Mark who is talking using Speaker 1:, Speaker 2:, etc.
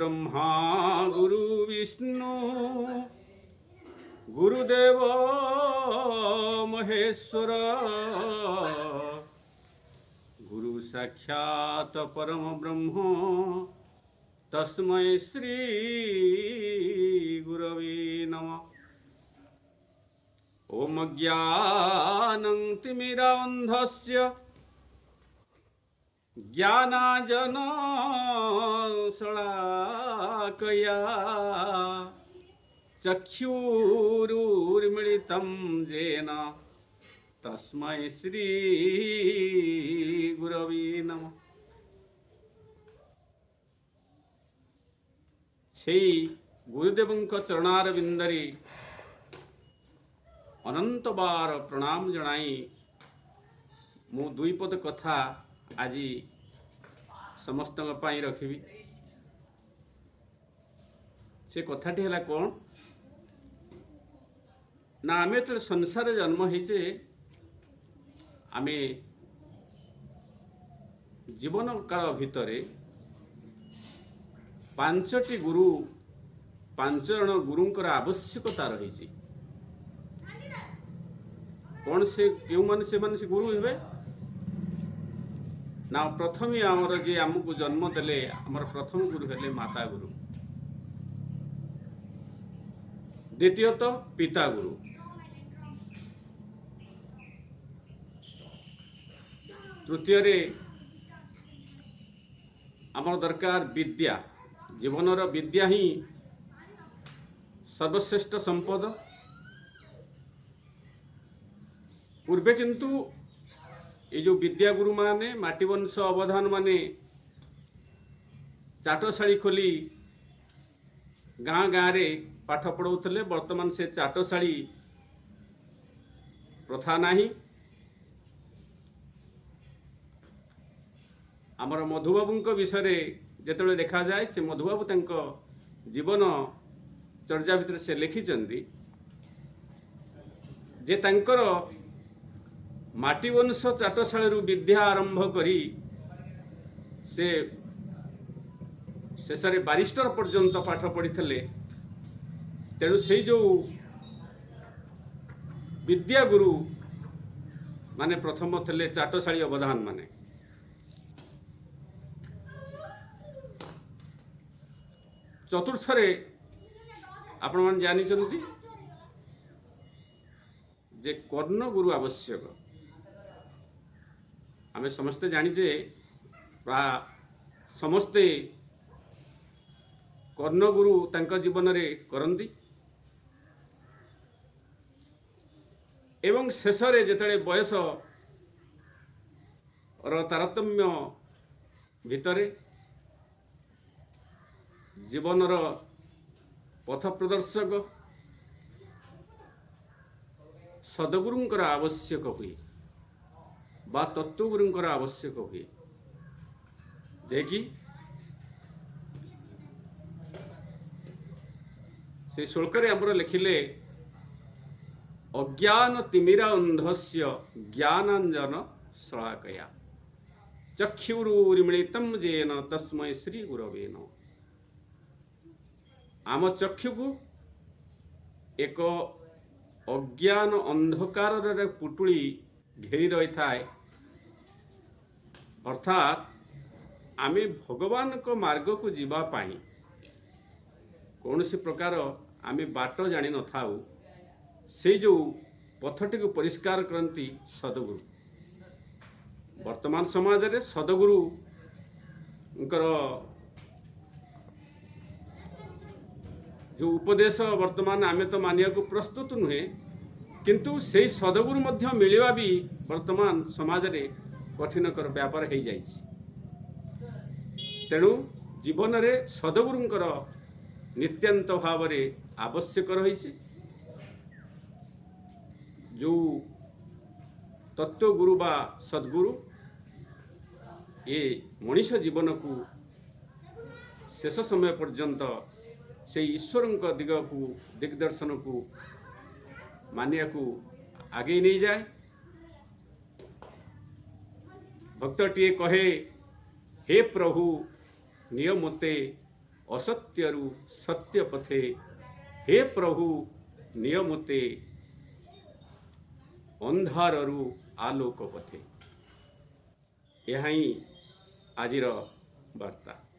Speaker 1: ब्रह्मा गुरु विष्णु गुरुदेव महेश्वर गुरु साक्षात परम ब्रह्म तस्मै श्री गुरवे नमः। ओम ज्ञानं तिमिरान्धस्य ज्ञानाञ्जनशलाकया चक्षुरुन्मीलितं येन तस्मै श्री गुरवे नमः। সেই গুরুদেবଙ୍କ চরଣାরবিନ୍ଦରେ ଅନନ୍ତବାର ପ୍ରଣାମ ଜଣାଇ ମୁଁ ଦୁଇ ପଦ କଥା ଆଜି ସମସ୍ତଙ୍କ ପାଇଁ ରଖିବି। ସେ କଥାଟି ହେଲା କ'ଣ ନା, ଆମେ ଯେତେବେଳେ ସଂସାରରେ ଜନ୍ମ ହେଇଛେ ଆମେ ଜୀବନ କାଳ ଭିତରେ ପାଞ୍ଚଟି ଗୁରୁ, ପାଞ୍ଚ ଜଣ ଗୁରୁଙ୍କର ଆବଶ୍ୟକତା ରହିଛି। କ'ଣ ସେ କେଉଁମାନେ ସେମାନେ ସେ ଗୁରୁ ହେବେ ନା, ପ୍ରଥମେ ଆମର ଯେ ଆମକୁ ଜନ୍ମ ଦେଲେ ଆମର ପ୍ରଥମ ଗୁରୁ ହେଲେ ମାତା ଗୁରୁ, ଦ୍ୱିତୀୟତଃ ପିତା ଗୁରୁ, ତୃତୀୟରେ ଆମର ଦରକାର ବିଦ୍ୟା। ଜୀବନର ବିଦ୍ୟା ହିଁ ସର୍ବଶ୍ରେଷ୍ଠ ସମ୍ପଦ। ପୂର୍ବେ କିନ୍ତୁ এই যে বিদ্যাগুরু মানে মাটিবংশ অবধান মানে চাটশাড়ী খোলি গাঁ গাঁরে পাঠ পড়াউଥିଲେ। বর্তমান সে চাটশাড়ী প্রথা ନାହିଁ। ଆମର ମଧୁବାବୁଙ୍କ ବିଷୟରେ ଯେତେବେଳେ ଦେଖାଯାଏ, ସେ ମଧୁବାବୁ ତାଙ୍କ ଜୀବନ ଚର୍ଯା ଭିତରେ ସେ ଲେଖିଛନ୍ତି ଯେ ତାଙ୍କର ମାଟିବଂଶ ଚାଟଶାଳୀରୁ ବିଦ୍ୟା ଆରମ୍ଭ କରି ସେ ଶେଷରେ ବାରିଷ୍ଟର ପର୍ଯ୍ୟନ୍ତ ପାଠ ପଢ଼ିଥିଲେ। ତେଣୁ ସେଇ ଯେଉଁ ବିଦ୍ୟାଗୁରୁ ମାନେ ପ୍ରଥମ ଥିଲେ ଚାଟଶାଳୀ ଅବଧାନ ମାନେ। ଚତୁର୍ଥରେ ଆପଣମାନେ ଜାଣିଛନ୍ତି ଯେ କର୍ଣ୍ଣଗୁରୁ ଆବଶ୍ୟକ। ଆମେ ସମସ୍ତେ ଜାଣିଛେ ପ୍ରାୟ ସମସ୍ତେ କର୍ଣ୍ଣଗୁରୁ ତାଙ୍କ ଜୀବନରେ କରନ୍ତି। ଏବଂ ଶେଷରେ ଯେତେବେଳେ ବୟସର ତାରତମ୍ୟ ଭିତରେ ଜୀବନର ପଥ ପ୍ରଦର୍ଶକ ସଦଗୁରୁଙ୍କର ଆବଶ୍ୟକ ହୁଏ ବା ତତ୍ତ୍ୱଗୁରୁଙ୍କର ଆବଶ୍ୟକ ହୁଏ। ଯେକି ସେ ଶ୍ଲୋକରେ ଆମର ଲେଖିଲେ ଅଜ୍ଞାନ ତିମିରା ଅନ୍ଧସ୍ୟ ଜ୍ଞାନାଞ୍ଜନ ଶଳାକୟା ଚକ୍ଷୁରୁନ୍ମୀଳିତଂ येन ତସ୍मै ଶ୍ରୀ ଗୁରବେ ନମଃ। ଆମ ଚକ୍ଷୁକୁ ଏକ ଅଜ୍ଞାନ ଅନ୍ଧକାରରେ ପୁଟୁଳି ଘେରି ରହିଥାଏ। ଅର୍ଥାତ୍ ଆମେ ଭଗବାନଙ୍କ ମାର୍ଗକୁ ଯିବା ପାଇଁ କୌଣସି ପ୍ରକାର ଆମେ ବାଟ ଜାଣିନଥାଉ। ସେଇ ଯେଉଁ ପଥଟିକୁ ପରିଷ୍କାର କରନ୍ତି ସଦଗୁରୁ। ବର୍ତ୍ତମାନ ସମାଜରେ ସଦଗୁରୁଙ୍କର ଯେଉଁ ଉପଦେଶ ବର୍ତ୍ତମାନ ଆମେ ତ ମାନିବାକୁ ପ୍ରସ୍ତୁତ ନୁହେଁ, କିନ୍ତୁ ସେଇ ସଦଗୁରୁ ମଧ୍ୟ ମିଳିବା ବି ବର୍ତ୍ତମାନ ସମାଜରେ କଠିନକର ବ୍ୟାପାର ହେଇଯାଇଛି। ତେଣୁ ଜୀବନରେ ସଦଗୁରୁଙ୍କର ନିତ୍ୟାନ୍ତ ଭାବରେ ଆବଶ୍ୟକ ରହିଛି। ଯେଉଁ ତତ୍ତ୍ୱଗୁରୁ ବା ସଦ୍ଗୁରୁ ଏ ମଣିଷ ଜୀବନକୁ ଶେଷ ସମୟ ପର୍ଯ୍ୟନ୍ତ সেই ଈଶ୍ୱରଙ୍କ ଦିଗଦର୍ଶନକୁ ମାନିବାକୁ ଆଗେଇ ନେଇଯାଏ। ଭକ୍ତଟିଏ କହେ, ହେ ପ୍ରଭୁ ନିୟ ମୋତେ ଅସତ୍ୟରୁ ସତ୍ୟ ପଥେ, ହେ ପ୍ରଭୁ ନିୟମତେ ଅନ୍ଧାରରୁ ଆଲୋକ ପଥେ। ଏହା ହିଁ ଆଜିର ବାର୍ତ୍ତା।